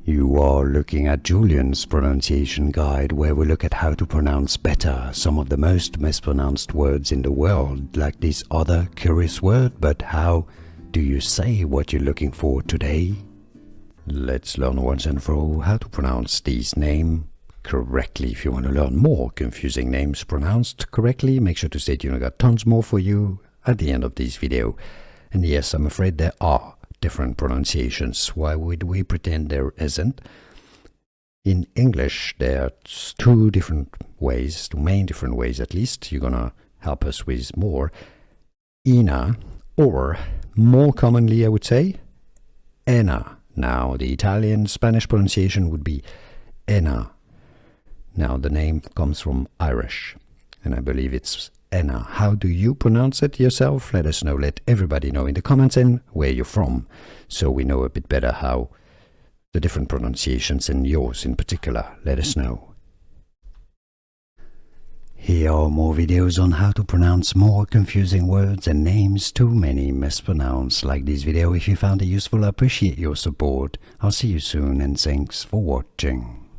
You are looking at Julian's pronunciation guide, where we look at how to pronounce better some of the most mispronounced words in the world, like this other curious word. But how do you say what you're looking for today? Let's learn once and for all how to pronounce these names correctly. If you want to learn more confusing names pronounced correctly, make sure to stay tuned. I got tons more for you at the end of this video. And yes, I'm afraid there are different pronunciations. Why would we pretend there isn't? In English, there's two main different ways at least. You're gonna help us with more. Ena, or more commonly I would say, Ena. Now the Italian, Spanish pronunciation would be Ena. Now the name comes from Irish, and I believe it's Ena. How do you pronounce it yourself? Let us know. Let everybody know in the comments and where you're from, so we know a bit better how the different pronunciations, and yours in particular. Let us know. Here are more videos on how to pronounce more confusing words and names too many mispronounced. Like this video if you found it useful. I appreciate your support. I'll see you soon, and thanks for watching.